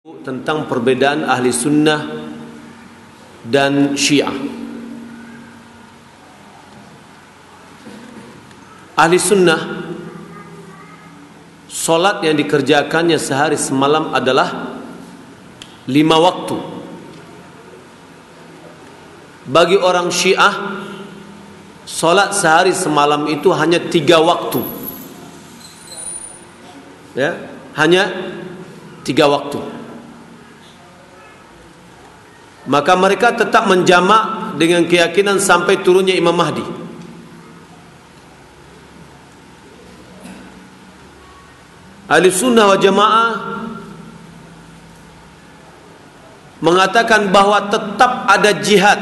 Tentang perbedaan ahli sunnah dan syiah. Ahli sunnah, solat yang dikerjakannya sehari semalam adalah 5 waktu. Bagi orang syiah, solat sehari semalam itu hanya 3 waktu. Ya, hanya 3 waktu. Maka mereka tetap menjamak dengan keyakinan sampai turunnya Imam Mahdi. Ahli sunnah wal jamaah mengatakan bahwa tetap ada jihad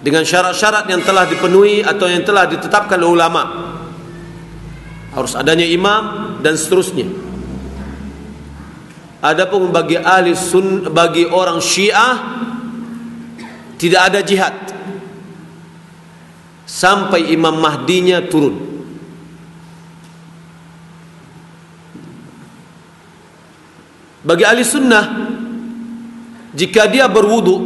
dengan syarat-syarat yang telah dipenuhi atau yang telah ditetapkan oleh ulama. Harus adanya imam dan seterusnya. Adapun bagi bagi orang Syiah tidak ada jihad sampai Imam Mahdinya turun. Bagi ahli sunnah, jika dia berwudu,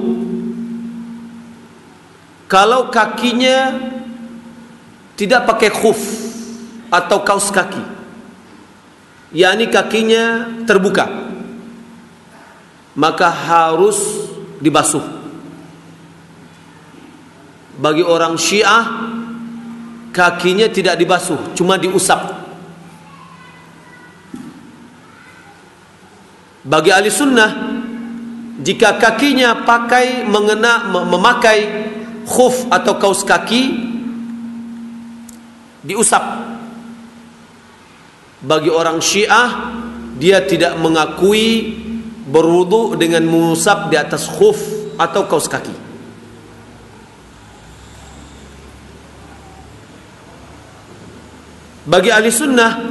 kalau kakinya tidak pakai khuf atau kaos kaki, yakni kakinya terbuka, maka harus dibasuh. Bagi orang Syiah, kakinya tidak dibasuh, cuma diusap. Bagi ahli sunnah, jika kakinya memakai khuf atau kaos kaki, diusap. Bagi orang Syiah, dia tidak mengakui berwudu dengan mengusap di atas khuf atau kaos kaki. Bagi ahli sunnah,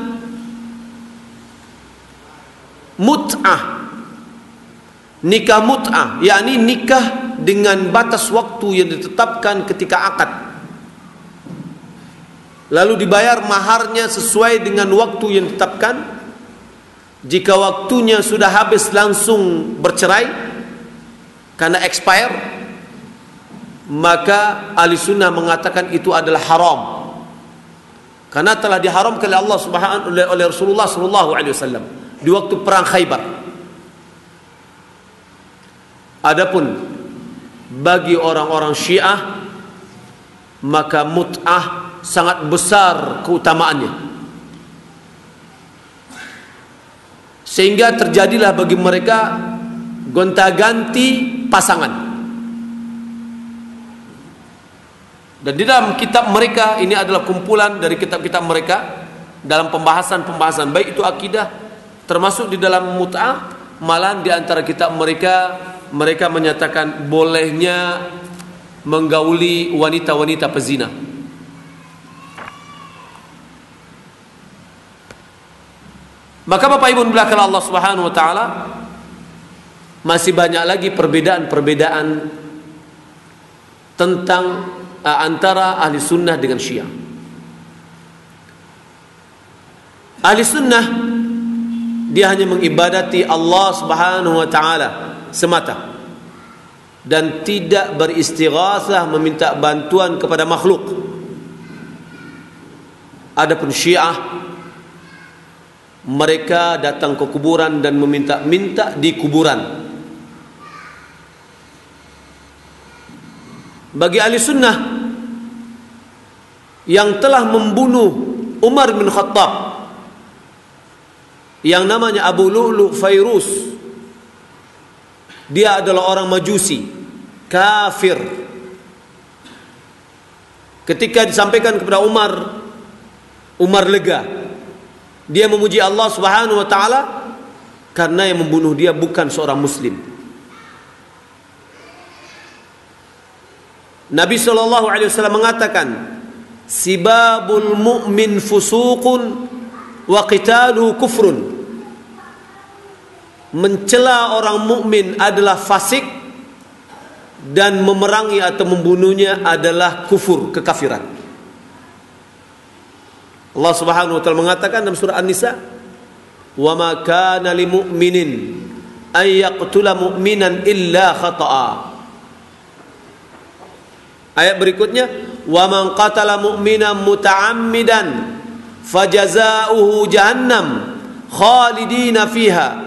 mut'ah, nikah mut'ah, yakni nikah dengan batas waktu yang ditetapkan ketika akad, lalu dibayar maharnya sesuai dengan waktu yang ditetapkan. Jika waktunya sudah habis langsung bercerai karena expire, maka ahli sunnah mengatakan itu adalah haram, karena telah diharamkan oleh Allah Subhanahu oleh Rasulullah sallallahu alaihi wasallam di waktu perang Khaybar. Adapun bagi orang-orang Syiah, maka mut'ah sangat besar keutamaannya, sehingga terjadilah bagi mereka gonta-ganti pasangan. Dan di dalam kitab mereka, ini adalah kumpulan dari kitab-kitab mereka, dalam pembahasan-pembahasan baik itu akidah, termasuk di dalam mut'ah, malah di antara kitab mereka menyatakan bolehnya menggauli wanita-wanita pezina. Maka Bapak Ibu belakang Allah Subhanahu wa taala, masih banyak lagi perbedaan-perbedaan tentang antara ahli sunnah dengan syiah. Ahli sunnah, dia hanya mengibadati Allah Subhanahu wa taala semata dan tidak beristighatsah, meminta bantuan kepada makhluk. Adapun syiah, mereka datang ke kuburan dan meminta-minta di kuburan. Bagi ahli sunnah yang telah membunuh Umar bin Khattab, yang namanya Abu Lu'lu' Fairuz, dia adalah orang Majusi, kafir. Ketika disampaikan kepada Umar lega. Dia memuji Allah Subhanahu wa taala karena yang membunuh dia bukan seorang muslim. Nabi sallallahu alaihi wasallam mengatakan, "Sibabul mu'min fusuqun wa qitaluhu kufrun." Mencela orang mukmin adalah fasik dan memerangi atau membunuhnya adalah kufur, kekafiran. Allah Subhanahu wa taala mengatakan dalam surah An-Nisa, wa ma kana li mu'minin ay yaqtula mu'minan illa khata'a. Ayat berikutnya, wa man qatala mu'minan muta'ammidan fajazaohu jahannam khalidina fiha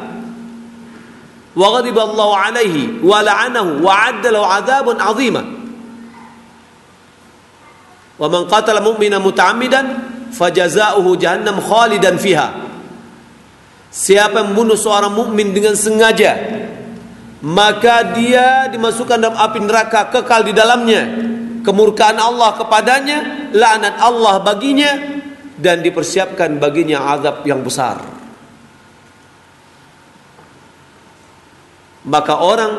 wa ghadiba Allahu alaihi wa la'anahu wa 'adda lahu 'adzabun 'azima. Wa man qatala mu'minan muta'ammidan fajazaohu jahannam khalidan fiha. Siapa yang membunuh seorang mukmin dengan sengaja, maka dia dimasukkan dalam api neraka, kekal di dalamnya. Kemurkaan Allah kepadanya, laknat Allah baginya, dan dipersiapkan baginya azab yang besar. Maka orang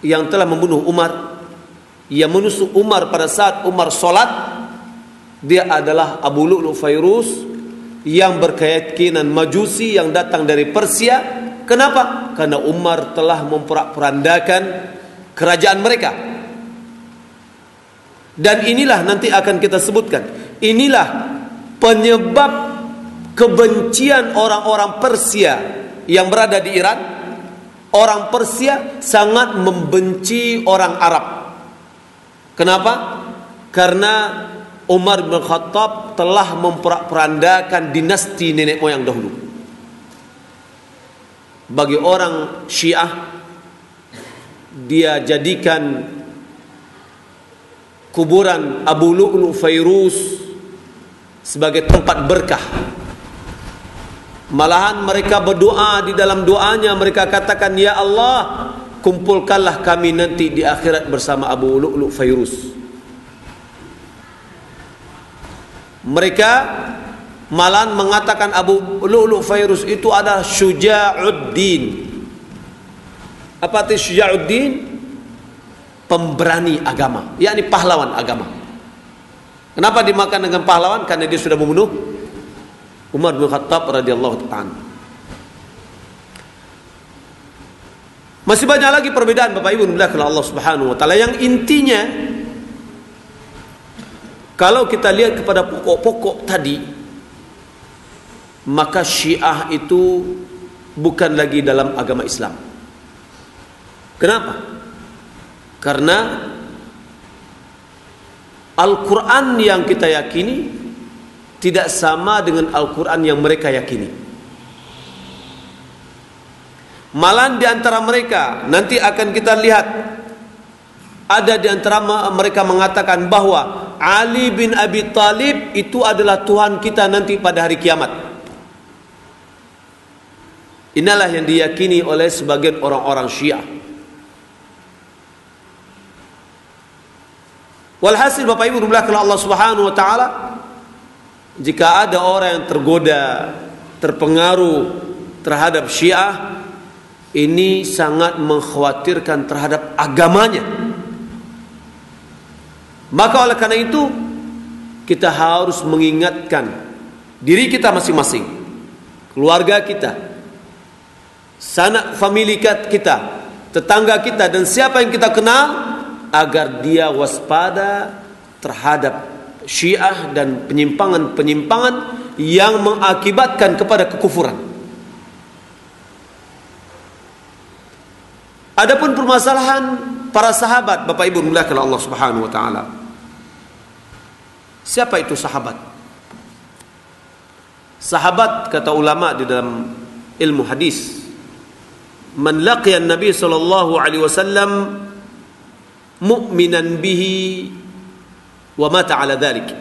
yang telah membunuh Umar, yang menusuk Umar pada saat Umar sholat, dia adalah Abu Lu'lu' Fairuz yang berkeyakinan Majusi yang datang dari Persia. Kenapa? Karena Umar telah memporak-porandakan kerajaan mereka. Dan inilah nanti akan kita sebutkan, inilah penyebab kebencian orang-orang Persia yang berada di Iran. Orang Persia sangat membenci orang Arab. Kenapa? Karena Umar bin Khattab telah memporak-porandakan dinasti nenek moyang dahulu. Bagi orang Syiah, dia jadikan kuburan Abu Lu'lu' Fairuz sebagai tempat berkah. Malahan mereka berdoa, di dalam doanya mereka katakan, ya Allah, kumpulkanlah kami nanti di akhirat bersama Abu Lu'lu' Fairuz. Mereka malahan mengatakan Abu Lu'lu' Fairuz itu adalah Syuja'uddin. Apa arti Syuja'uddin? Pemberani agama, yakni pahlawan agama. Kenapa dimakan dengan pahlawan? Karena dia sudah membunuh Umar bin Khattab radhiyallahu ta'ala. Masih banyak lagi perbedaan Bapak Ibu dimuliakan Allah Subhanahu wa taala, yang intinya kalau kita lihat kepada pokok-pokok tadi, maka Syiah itu bukan lagi dalam agama Islam. Kenapa? Karena Al-Quran yang kita yakini tidak sama dengan Al-Quran yang mereka yakini. Malah di antara mereka nanti akan kita lihat, ada di antara mereka mengatakan bahwa Ali bin Abi Thalib itu adalah Tuhan kita nanti pada hari kiamat. Inilah yang diyakini oleh sebagian orang-orang Syiah. Walhasil Bapak Ibu dimuliakan Allah Subhanahu wa taala, jika ada orang yang tergoda, terpengaruh terhadap Syiah, ini sangat mengkhawatirkan terhadap agamanya. Maka oleh karena itu kita harus mengingatkan diri kita masing-masing, keluarga kita, sanak famili kita, tetangga kita, dan siapa yang kita kenal, agar dia waspada terhadap Syiah dan penyimpangan-penyimpangan yang mengakibatkan kepada kekufuran. Adapun permasalahan para sahabat, Bapak Ibu dimuliakan Allah Subhanahu wa taala. Siapa itu sahabat? Sahabat, kata ulama di dalam ilmu hadis, man laqiya an-nabi sallallahu alaihi wasallam mu'minan bihi wa mata ala dhalik.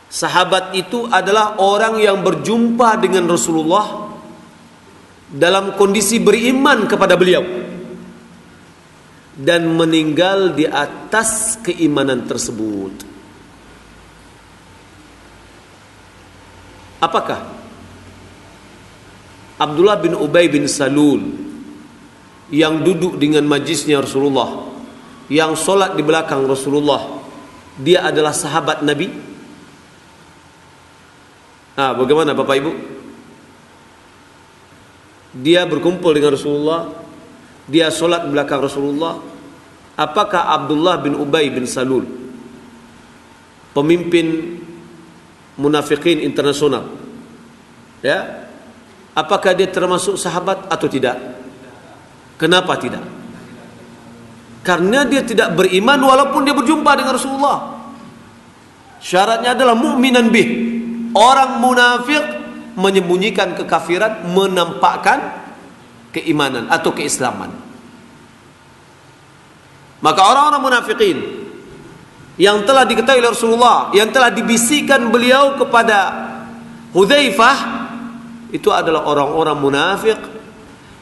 Sahabat itu adalah orang yang berjumpa dengan Rasulullah dalam kondisi beriman kepada beliau dan meninggal di atas keimanan tersebut. Apakah Abdullah bin Ubay bin Salul yang duduk dengan majlisnya Rasulullah, yang solat di belakang Rasulullah, dia adalah sahabat Nabi? Bagaimana Bapak Ibu? Dia berkumpul dengan Rasulullah, dia solat di belakang Rasulullah. Apakah Abdullah bin Ubay bin Salul, pemimpin munafikin internasional, Ya. Apakah dia termasuk sahabat atau tidak? Kenapa tidak? Karena dia tidak beriman walaupun dia berjumpa dengan Rasulullah. Syaratnya adalah mu'minan bih. Orang munafik menyembunyikan kekafiran, menampakkan keimanan atau keislaman. Maka orang-orang munafikin yang telah diketahui oleh Rasulullah, yang telah dibisikkan beliau kepada Hudzaifah, itu adalah orang-orang munafik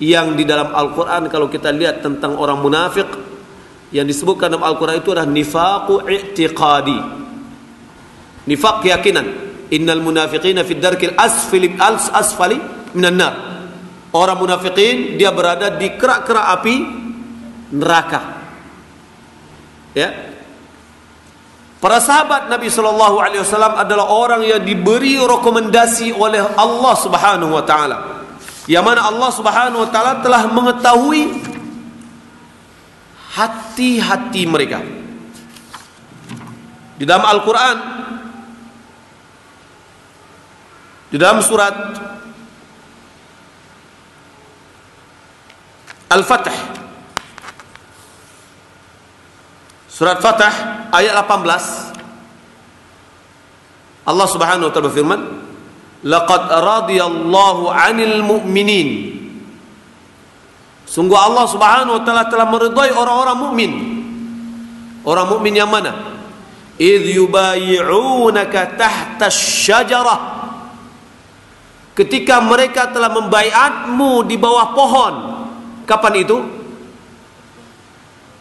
yang di dalam Al-Quran, kalau kita lihat tentang orang munafik yang disebutkan dalam Al-Quran, itu adalah nifaqu i'tiqadi, nifaq keyakinan. Innal munafiqina fid darkil asfali minan nar. Orang munafikin dia berada di kerak-kerak api neraka. Ya. Para sahabat Nabi SAW adalah orang yang diberi rekomendasi oleh Allah Subhanahu Wa Taala, yang mana Allah Subhanahu Wa Taala telah mengetahui hati-hati mereka. Di dalam Al-Quran, di dalam surat Al-Fath, surat Fath ayat 18, Allah Subhanahu wa taala berfirman, laqad radiyallahu 'anil mu'minin. Sungguh Allah Subhanahu wa taala telah meridai orang-orang mukmin. Orang mukmin yang mana? Idh yubayi'unaka tahta asy-syajarah. Ketika mereka telah membaiatmu di bawah pohon. Kapan itu?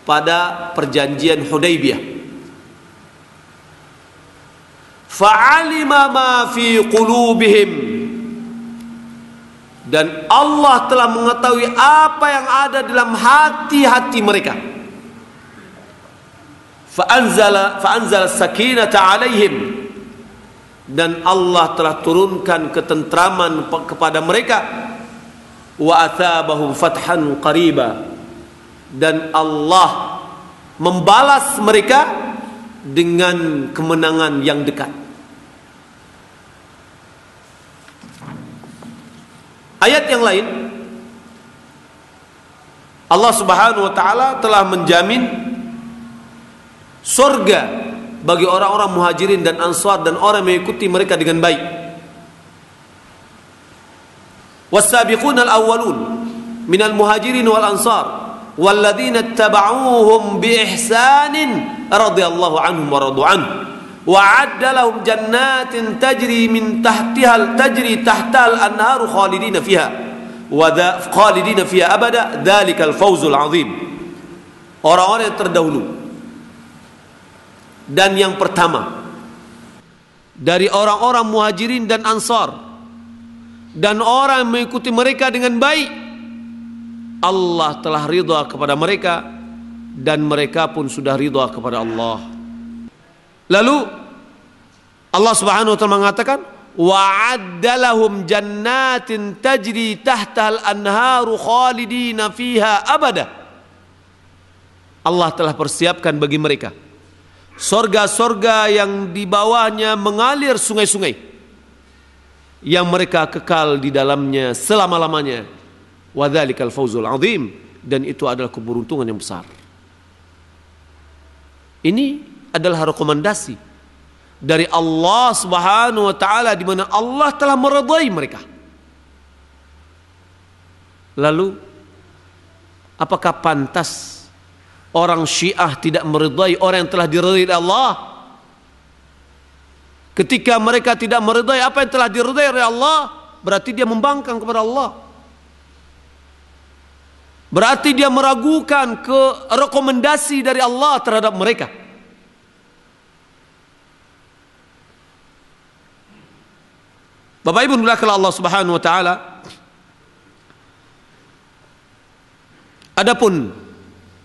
Pada perjanjian Hudaybiyah. Fa'alima ma fi qulubihim. Dan Allah telah mengetahui apa yang ada dalam hati-hati mereka. Fa'anzala sakinata alaihim. Dan Allah telah turunkan ketentraman kepada mereka. Wa athabahum fathan qariba. Dan Allah membalas mereka dengan kemenangan yang dekat. Ayat yang lain, Allah Subhanahu wa taala telah menjamin surga bagi orang-orang muhajirin dan ansar dan orang yang mengikuti mereka dengan baik. Was-sabiquna al-awwalun minal muhajirin wal ansar walladzina ittaba'uuhum biihsanin radhiyallahu anhum wa radu anhu wa 'adda lahum jannatin tajri tahtal anharu khalidina fiha abada dzalikal fawzul 'adzim. Orang-orang yang terdahulu dan yang pertama dari orang-orang muhajirin dan ansar dan orang yang mengikuti mereka dengan baik, Allah telah ridha kepada mereka dan mereka pun sudah ridha kepada Allah. Lalu Allah Subhanahu wa taala mengatakan, wa'adda lahum jannatin tajri tahtal anharu khalidina fiha abada. Allah telah persiapkan bagi mereka sorga-sorga yang di bawahnya mengalir sungai-sungai yang mereka kekal di dalamnya selama-lamanya. Wa dzalikal fawzul 'adzim, dan itu adalah keberuntungan yang besar. Ini adalah rekomendasi dari Allah Subhanahu wa taala di mana Allah telah meridai mereka. Lalu apakah pantas orang Syiah tidak meridai orang yang telah diridai Allah? Ketika mereka tidak meridai apa yang telah diridai oleh Allah, berarti dia membangkang kepada Allah. Berarti dia meragukan rekomendasi dari Allah terhadap mereka. Bapak Ibu dimuliakan Allah Subhanahu wa taala. Adapun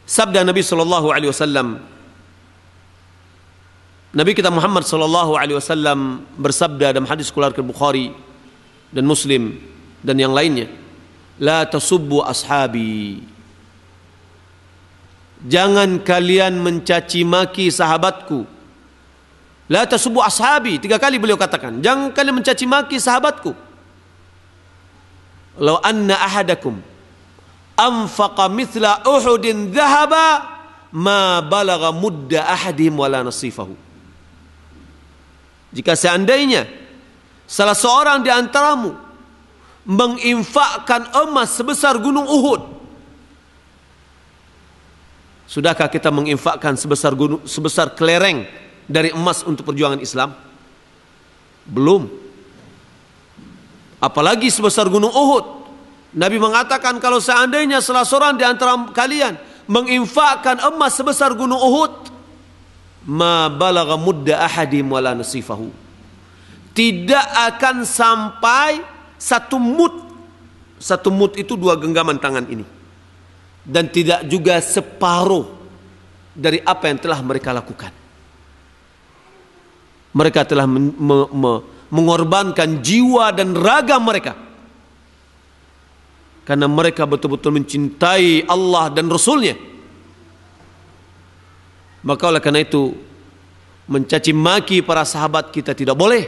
sabda Nabi sallallahu alaihi wasallam, Nabi kita Muhammad sallallahu alaihi wasallam bersabda dalam hadis riwayat Bukhari dan Muslim dan yang lainnya, la tasubbu ashabi. Jangan kalian mencaci maki sahabatku. La tasubbu ashabi, 3 kali beliau katakan, jangan kalian mencaci maki sahabatku. "Law anna ahadakum anfaqa mithla Uhudin dhahaba ma balagha mudda ahadihim wala nasifahu." Jika seandainya salah seorang di antaramu menginfakkan emas sebesar gunung Uhud, sudahkah kita menginfakkan sebesar kelereng dari emas untuk perjuangan Islam? Belum. Apalagi sebesar gunung Uhud. Nabi mengatakan kalau seandainya salah seorang di antara kalian menginfakkan emas sebesar gunung Uhud, ma balagha mudda ahadim wala nasifahu, tidak akan sampai satu mud. Satu mud itu 2 genggaman tangan ini. Dan tidak juga separuh dari apa yang telah mereka lakukan. Mereka telah mengorbankan jiwa dan raga mereka, karena mereka betul-betul mencintai Allah dan Rasulnya. Maka oleh karena itu, mencaci maki para sahabat kita tidak boleh.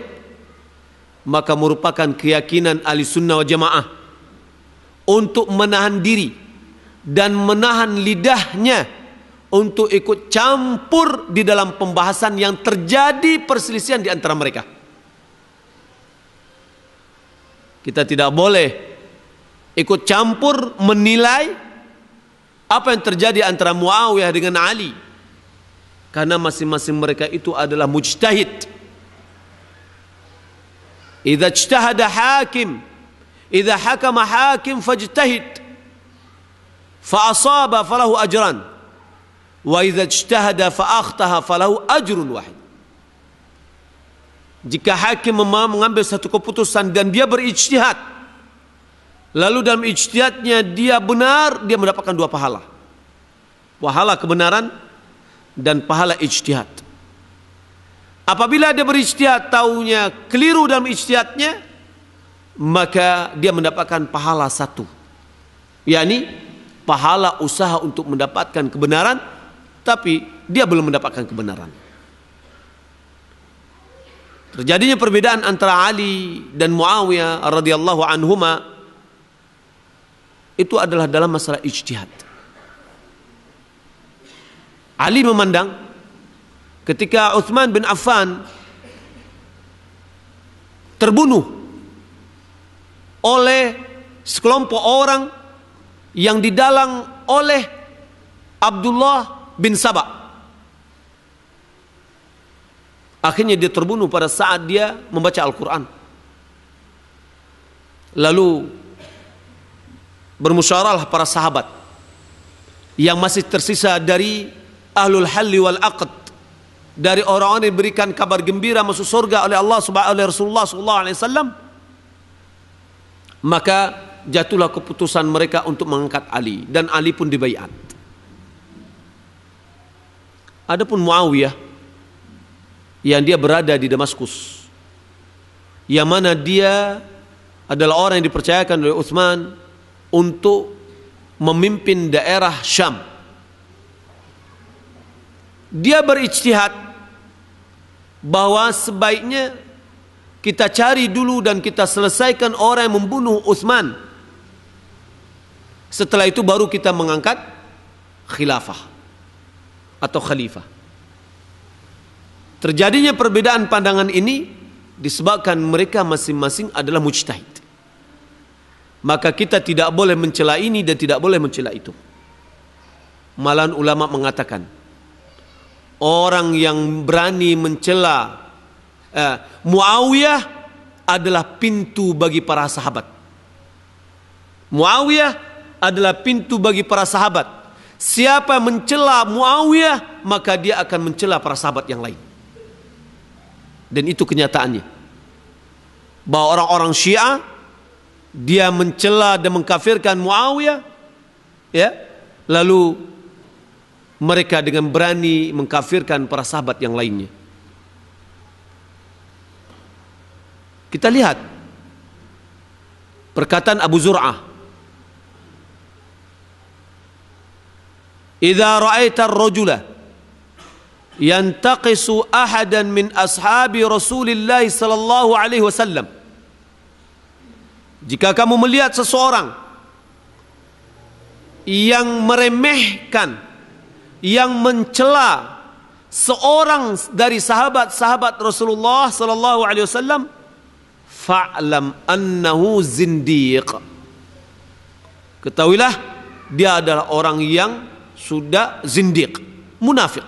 Maka merupakan keyakinan ahli sunnah wal jamaah untuk menahan diri dan menahan lidahnya untuk ikut campur di dalam pembahasan yang terjadi perselisihan di antara mereka. Kita tidak boleh ikut campur menilai apa yang terjadi antara Muawiyah dengan Ali, karena masing-masing mereka itu adalah mujtahid. Idza ijtahada hakim, idza hakama hakim fajtahid fa asaba falahu ajran, wa idza ijtahada fa akhtaha falahu ajrun wahid. Jika hakim mengambil satu keputusan dan dia berijtihad, lalu dalam ijtihadnya dia benar, dia mendapatkan 2 pahala. Pahala kebenaran dan pahala ijtihad. Apabila dia berijtihad taunya keliru dalam ijtihadnya, maka dia mendapatkan pahala 1, yakni pahala usaha untuk mendapatkan kebenaran, tapi dia belum mendapatkan kebenaran. Terjadinya perbedaan antara Ali dan Muawiyah radhiyallahu anhuma itu adalah dalam masalah ijtihad. Ali memandang ketika Utsman bin Affan terbunuh oleh sekelompok orang yang didalang oleh Abdullah bin Sabah, akhirnya dia terbunuh pada saat dia membaca Al-Quran. Lalu bermusyawarahlah para sahabat yang masih tersisa dari ahlul halli wal aqd, dari orang-orang yang diberikan kabar gembira masuk surga oleh Allah subhanahu oleh Rasulullah sallallahu alaihi wasallam. Maka jatuhlah keputusan mereka untuk mengangkat Ali, dan Ali pun dibaiat. Adapun Muawiyah yang dia berada di Damaskus, yang mana dia adalah orang yang dipercayakan oleh Utsman untuk memimpin daerah Syam. Dia berijtihad bahwa sebaiknya kita cari dulu dan kita selesaikan orang yang membunuh Utsman. Setelah itu baru kita mengangkat khilafah atau khalifah. Terjadinya perbedaan pandangan ini disebabkan mereka masing-masing adalah mujtahid. Maka kita tidak boleh mencela ini dan tidak boleh mencela itu. Malahan ulama mengatakan, orang yang berani mencela Muawiyah adalah pintu bagi para sahabat. Muawiyah adalah pintu bagi para sahabat. Siapa mencela Muawiyah, maka dia akan mencela para sahabat yang lain. Dan itu kenyataannya, bahwa orang-orang Syiah dia mencela dan mengkafirkan Muawiyah, ya, lalu mereka dengan berani mengkafirkan para sahabat yang lainnya. Kita lihat perkataan Abu Zur'ah, "Idza ra'aita ar-rajula yantaqisu ahadan min ashabi Rasulillah sallallahu alaihi wasallam Jika kamu melihat seseorang yang meremehkan, yang mencela seorang dari sahabat-sahabat Rasulullah sallallahu alaihi wasallam, fa'lam annahu zindiq. Ketahuilah dia adalah orang yang sudah zindiq, munafik.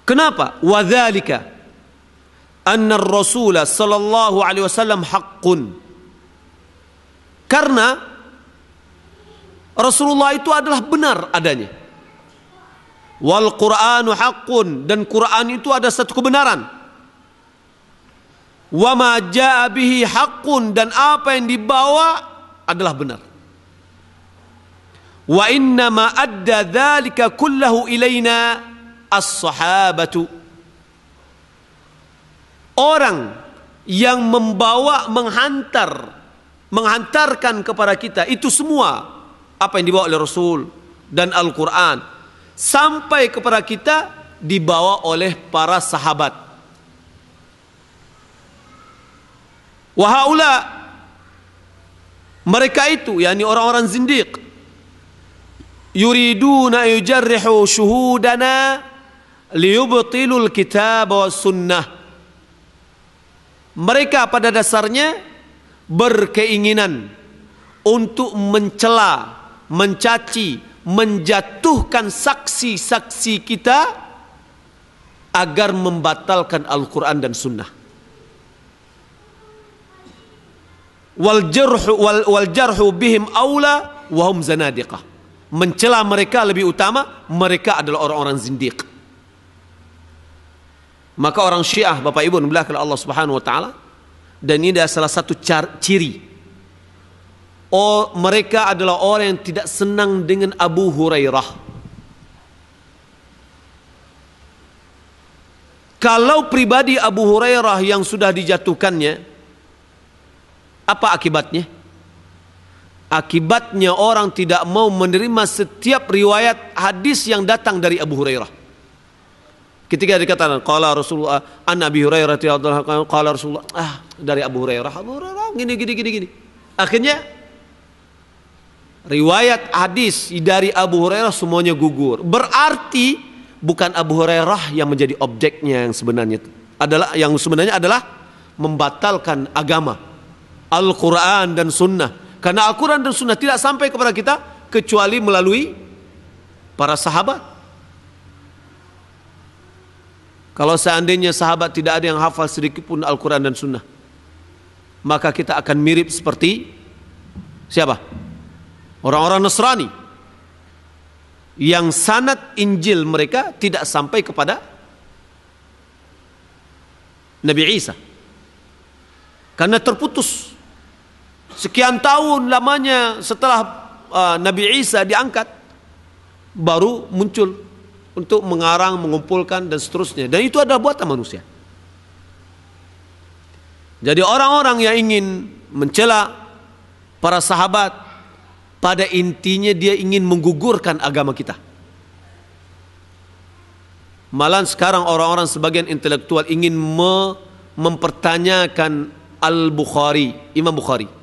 Kenapa? Wadzalika anna ar-rasul sallallahu alaihi wasallam haqqun. Karena Rasulullah itu adalah benar adanya. Wal Qur'anu haqqun, dan Quran itu ada satu kebenaran. Wa ma jaa bihi haqqun, dan apa yang dibawa adalah benar. Wa inna ma adda dzalika kullahu ilaina as-sahabatu. Orang yang membawa, menghantarkan kepada kita itu semua apa yang dibawa oleh Rasul dan Al-Quran sampai kepada kita dibawa oleh para sahabat. Wahaula, mereka itu, yakni orang-orang zindiq, yuriduna yujarrihu syuhudana liyubtilul kitab wa sunnah. Mereka pada dasarnya berkeinginan untuk mencela, mencaci, menjatuhkan saksi-saksi kita agar membatalkan Al-Quran dan Sunnah. Wal jarhu bihim aula wa hum zanadiqah. Mencela mereka lebih utama, mereka adalah orang-orang zindiq. Maka orang Syiah, Bapak Ibu dimulakan Allah Subhanahu wa taala, dan ini adalah salah satu ciri. Mereka adalah orang yang tidak senang dengan Abu Hurairah. Kalau pribadi Abu Hurairah yang sudah dijatuhkannya, apa akibatnya? Akibatnya orang tidak mau menerima setiap riwayat hadis yang datang dari Abu Hurairah. Ketika dikatakan qala Rasulullah an Abi Hurairah qala Rasulullah, dari Abu Hurairah gini. Akhirnya riwayat hadis dari Abu Hurairah semuanya gugur. Berarti bukan Abu Hurairah yang menjadi objeknya, yang sebenarnya adalah membatalkan agama, Al-Quran dan Sunnah. Karena Al-Quran dan Sunnah tidak sampai kepada kita kecuali melalui para sahabat. Kalau seandainya sahabat tidak ada yang hafal sedikit pun Al-Quran dan Sunnah, maka kita akan mirip seperti siapa? Orang-orang Nasrani yang sanad Injil mereka tidak sampai kepada Nabi Isa, karena terputus. Sekian tahun lamanya setelah Nabi Isa diangkat, baru muncul untuk mengarang, mengumpulkan dan seterusnya. Dan itu adalah buatan manusia. Jadi orang-orang yang ingin mencela para sahabat, pada intinya dia ingin menggugurkan agama kita. Malah sekarang orang-orang sebagian intelektual ingin mempertanyakan Al-Bukhari, Imam Bukhari.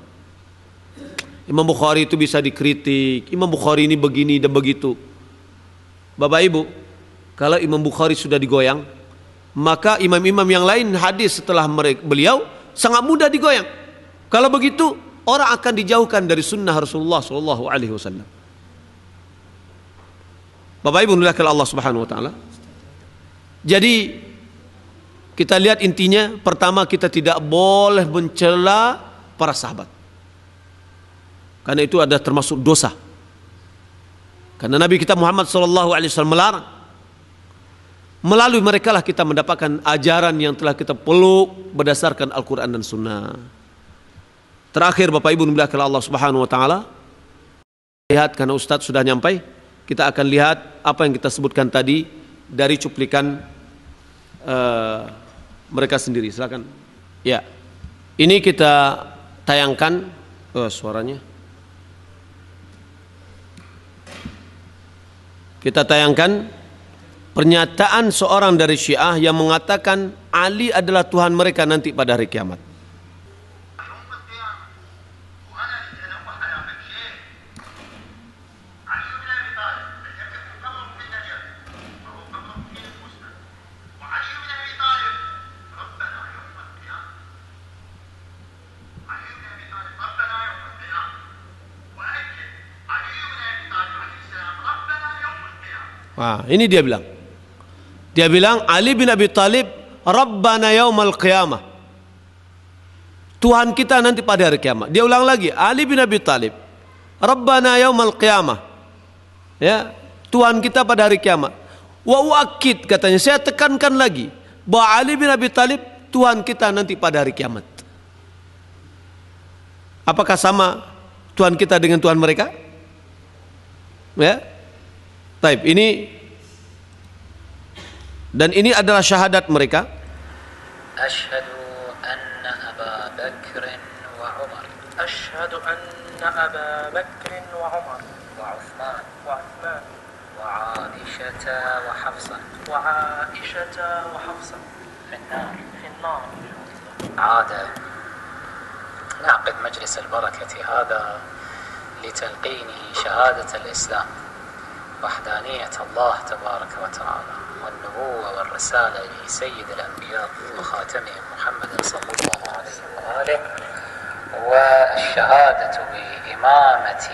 Imam Bukhari itu bisa dikritik, Imam Bukhari ini begini dan begitu. Bapak Ibu, kalau Imam Bukhari sudah digoyang, maka imam-imam yang lain hadis setelah beliau sangat mudah digoyang. Kalau begitu, orang akan dijauhkan dari sunnah Rasulullah sallallahu alaihi wasallam. Bapak Ibu dimuliakan Allah Subhanahu wa taala. Jadi kita lihat intinya, pertama kita tidak boleh mencela para sahabat. Karena itu ada termasuk dosa. Karena Nabi kita Muhammad sallallahu alaihi wasallam melarang. Melalui mereka lah kita mendapatkan ajaran yang telah kita peluk berdasarkan Al-Quran dan Sunnah. Terakhir Bapak Ibu dimuliakan Allah Subhanahu wa taala, lihat, karena Ustadz sudah nyampai, kita akan lihat apa yang kita sebutkan tadi dari cuplikan mereka sendiri. Silakan. Ya. Ini kita tayangkan suaranya. Kita tayangkan pernyataan seorang dari Syiah yang mengatakan Ali adalah Tuhan mereka nanti pada hari kiamat. Nah, ini dia bilang. Dia bilang Ali bin Abi Thalib Rabbana yaumal qiyamah. Tuhan kita nanti pada hari kiamat. Dia ulang lagi, Ali bin Abi Thalib Rabbana yaumal qiyamah. Ya, Tuhan kita pada hari kiamat. Wa uakkid, katanya, saya tekankan lagi bahwa Ali bin Abi Thalib Tuhan kita nanti pada hari kiamat. Apakah sama Tuhan kita dengan Tuhan mereka? Ya. Baik, ini dan ini adalah syahadat mereka. Asyhadu anna Aba Bakr wa Umar. Asyhadu anna Aba Bakr wa Umar wa Uthman wa Aisyah wa Hafsa wa Hafsa في النار. عاد نعقد مجلس البركة هذا لتلقينه شهادة الإسلام، وحدانية الله تبارك وتعالى، والنبوة والرسالة لسيد الأنبياء وخاتمهم محمد صلى الله عليه وآله، والشهادة بإمامة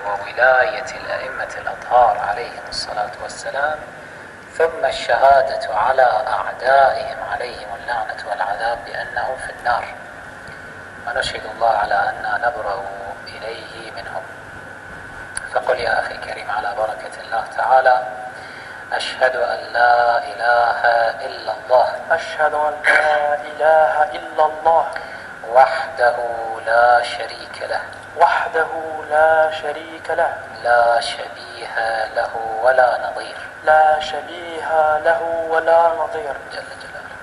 وولاية الأئمة الأطهار عليهم الصلاة والسلام، ثم الشهادة على أعدائهم عليهم اللعنة والعذاب بأنهم في النار، ونشهد الله على أننا نبرأ إليه منهم. فقل يا أخي الكريم على بركة الله تعالى: أشهد أن لا إله إلا الله. أشهد أن لا إله إلا الله وحده لا شريك له. وحده لا شريك له. لا شبيه له ولا نظير. لا شبيه له ولا نظير جل جلاله.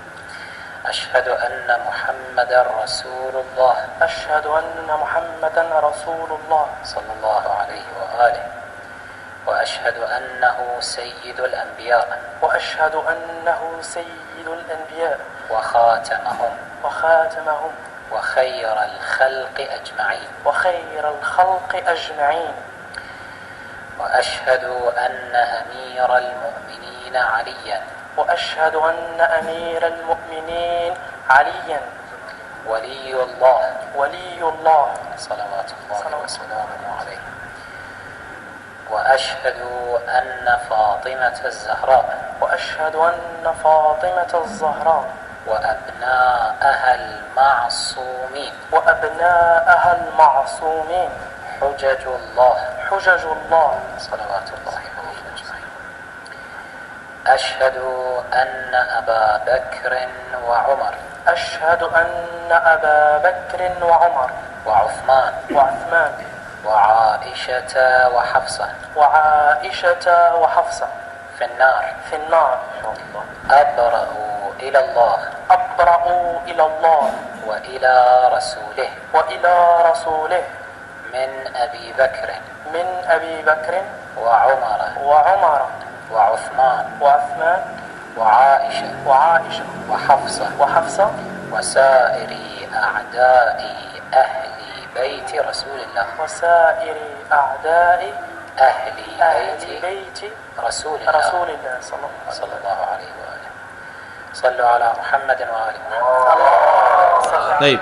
أشهد أن محمدا رسول الله. أشهد أن محمدا رسول الله صلى الله عليه وآله. وأشهد أنه سيد الأنبياء. وأشهد أنه سيد الأنبياء وخاتمهم. وخير الخلق أجمعين. وخير الخلق أجمعين. وأشهد أن أمير المؤمنين عليا. وأشهد أن أمير المؤمنين عليا ولي الله صلوات الله وسلامه عليه. وأشهد أن فاطمة الزهراء. وأشهد أن فاطمة الزهراء وأبناءها المعصومين. وأبناءها المعصومين حجج الله صلوات الله عليه أجمعين. أشهد أن أبا بكر وعمر. أشهد أن أبا بكر وعمر وعثمان وعائشة وحفصة في النار. أبرأوا إلى الله وإلى رسوله من أبي بكر وعمر وعثمان وعائشة وحفصة وسائر أعداء أهل بيت رسول الله. وسائر أعداء أهل بيت رسول الله صلى الله عليه وآله. صلوا على محمد وآل محمد. Baik.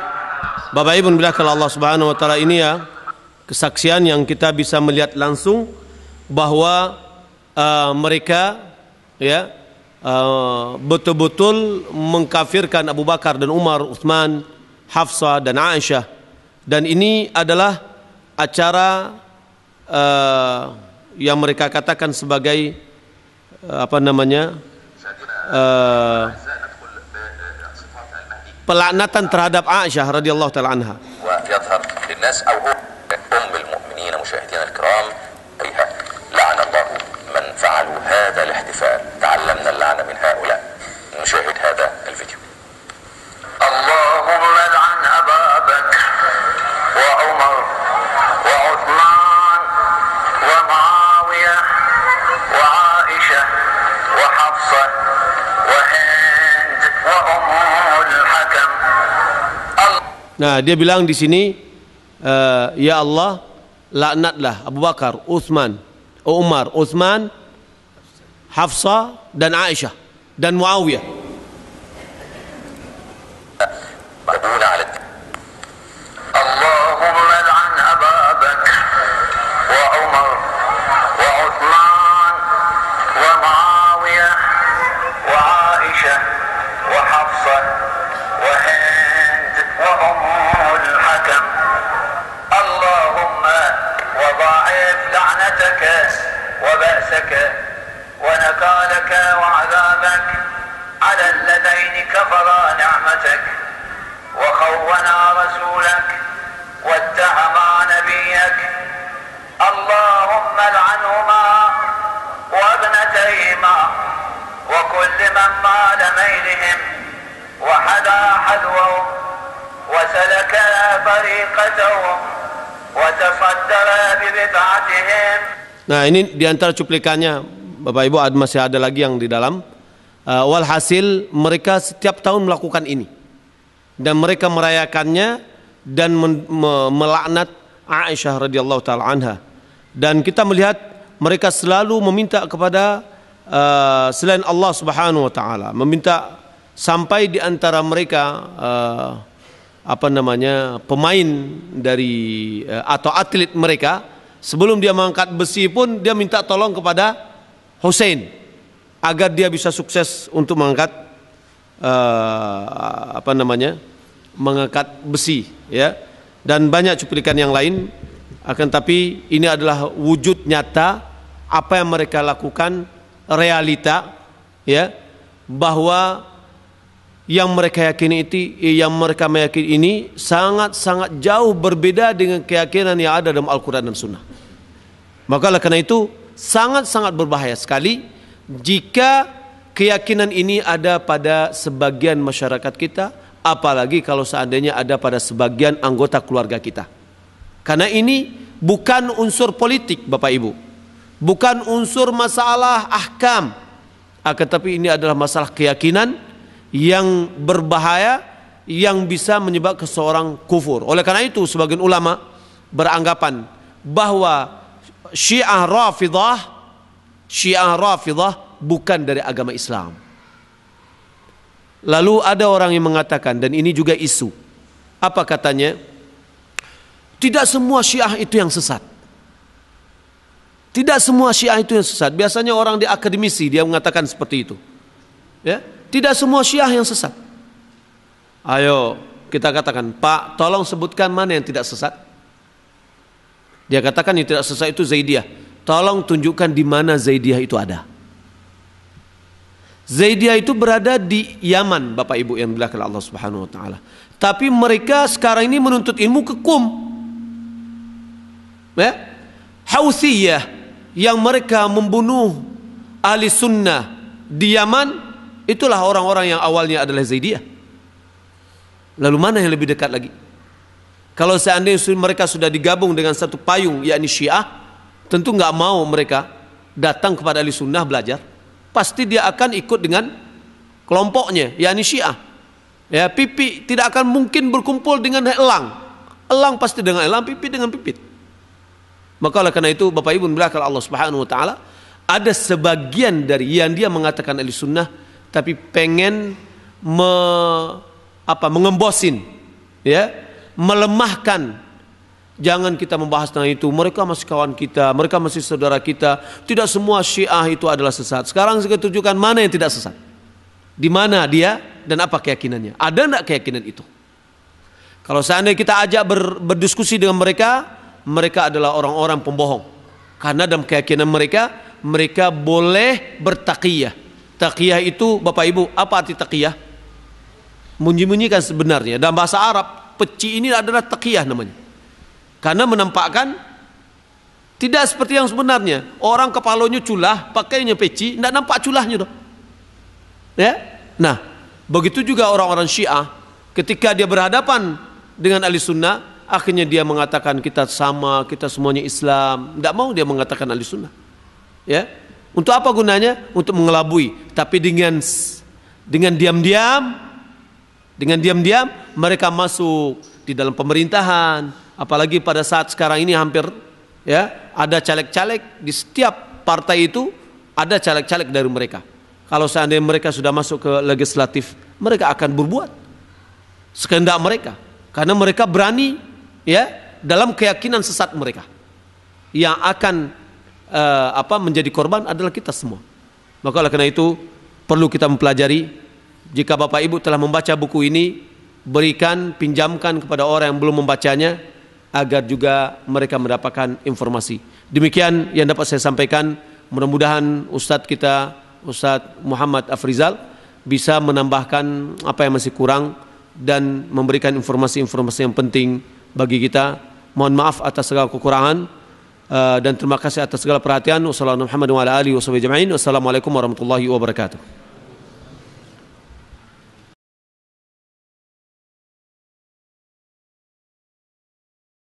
Bapak Ibu bilahkan Allah Subhanahu wa taala, ini ya kesaksian yang kita bisa melihat langsung bahwa mereka ya betul-betul mengkafirkan Abu Bakar dan Umar, Utsman, Hafsah dan Aisyah. Dan ini adalah acara yang mereka katakan sebagai pelaknatan terhadap Aisyah radhiyallahu taala anha. ويظهر للناس أو هو أم المؤمنين مشاهدينا الكرام بها لعن الله من فعلوا هذا الاحتفال. تعلمنا اللعنة من هؤلاء. نشاهد هذا الفيديو. اللهم لعن أبا بكر وعمر وعثمان ومعاوية وعائشة وحفصة Nah, dia bilang di sini, ya Allah, laknatlah Abu Bakar, Umar, Utsman, Hafsah dan Aisyah dan Muawiyah. Allahumma la'an Abu Bakar wa Umar wa Utsman wa Muawiyah wa Aisyah wa Hafsah wa Hind wa Ummul Hakam. Allahumma wa dha'if la'nataka wa ba'saka ونكالك وعذابك على الذين كفرا نعمتك وخونا رسولك واتهما نبيك اللهم لعنهما وابنتيهما وكل من مال ميلهم وحدا حذوهم وسلك طريقتهم وتصدر ببدعتهم. Nah, ini diantara cuplikannya Bapak Ibu, masih ada lagi yang di dalam. Walhasil mereka setiap tahun melakukan ini dan mereka merayakannya dan melaknat Aisyah radhiyallahu taala anha. Dan kita melihat mereka selalu meminta kepada selain Allah Subhanahu wa taala, meminta sampai di antara mereka pemain dari atau atlet mereka, sebelum dia mengangkat besi pun dia minta tolong kepada Hussein agar dia bisa sukses untuk mengangkat mengangkat besi, ya, dan banyak cuplikan yang lain. Akan tapi ini adalah wujud nyata apa yang mereka lakukan, realita, ya, bahwa yang mereka yakini ini sangat-sangat jauh berbeda dengan keyakinan yang ada dalam Al-Quran dan Sunnah. Maka karena itu sangat-sangat berbahaya sekali jika keyakinan ini ada pada sebagian masyarakat kita, apalagi kalau seandainya ada pada sebagian anggota keluarga kita. Karena ini bukan unsur politik, Bapak Ibu, bukan unsur masalah ahkam, akan tapi ini adalah masalah keyakinan yang berbahaya, yang bisa menyebabkan seseorang kufur. Oleh karena itu sebagian ulama beranggapan bahwa Syiah Rafidah bukan dari agama Islam. Lalu ada orang yang mengatakan, dan ini juga isu, apa katanya? Tidak semua Syiah itu yang sesat. Tidak semua Syiah itu yang sesat. Biasanya orang di akademisi dia mengatakan seperti itu. Ya, tidak semua Syiah yang sesat. Ayo kita katakan, Pak, tolong sebutkan mana yang tidak sesat. Dia katakan yang tidak sesat itu Zaidiyah. Tolong tunjukkan di mana Zaidiyah itu ada. Zaidiyah itu berada di Yaman, Bapak Ibu yang dimuliakan Allah Subhanahu wa taala. Tapi mereka sekarang ini menuntut ilmu ke Qum. Ya? Houthiyah yang mereka membunuh ahli sunnah di Yaman, itulah orang-orang yang awalnya adalah Zaidiyah. Lalu mana yang lebih dekat lagi? Kalau seandainya mereka sudah digabung dengan satu payung, yakni Syiah, tentu nggak mau mereka datang kepada ahli sunnah belajar. Pasti dia akan ikut dengan kelompoknya, yakni Syiah. Ya, pipi tidak akan mungkin berkumpul dengan elang. Elang pasti dengan elang, pipi dengan pipit. Maka oleh karena itu Bapak Ibu belakang Allah Subhanahu wa taala, ada sebagian dari yang dia mengatakan ahli sunnah tapi pengen mengembosin, ya, melemahkan. Jangan kita membahas tentang itu. Mereka masih kawan kita, mereka masih saudara kita. Tidak semua Syiah itu adalah sesat. Sekarang saya tunjukkan mana yang tidak sesat, di mana dia dan apa keyakinannya. Ada tidak keyakinan itu? Kalau seandainya kita ajak berdiskusi dengan mereka, mereka adalah orang-orang pembohong. Karena dalam keyakinan mereka, mereka boleh bertaqiyah. Taqiyah itu, Bapak Ibu, apa arti taqiyah? Menyembunyikan sebenarnya. Dalam bahasa Arab, peci ini adalah taqiyah namanya. Karena menampakkan tidak seperti yang sebenarnya. Orang kepalanya culah, pakainya peci, tidak nampak culahnya. Ya? Nah, begitu juga orang-orang Syiah, ketika dia berhadapan dengan ahli sunnah, akhirnya dia mengatakan kita sama, kita semuanya Islam. Tidak mau dia mengatakan ahli sunnah. Ya? Untuk apa gunanya? Untuk mengelabui. Tapi dengan diam-diam mereka masuk di dalam pemerintahan, apalagi pada saat sekarang ini hampir ya ada caleg-caleg di setiap partai itu, ada caleg-caleg dari mereka. Kalau seandainya mereka sudah masuk ke legislatif, mereka akan berbuat sekehendak mereka, karena mereka berani ya dalam keyakinan sesat mereka. Yang akan menjadi korban adalah kita semua. Maka oleh karena itu perlu kita mempelajari. Jika Bapak Ibu telah membaca buku ini, berikan, pinjamkan kepada orang yang belum membacanya, agar juga mereka mendapatkan informasi. Demikian yang dapat saya sampaikan. Mudah-mudahan Ustadz kita, Ustadz Muhammad Afrizal, bisa menambahkan apa yang masih kurang dan memberikan informasi-informasi yang penting bagi kita. Mohon maaf atas segala kekurangan dan terima kasih atas segala perhatian. Wassalamualaikum warahmatullahi wabarakatuh.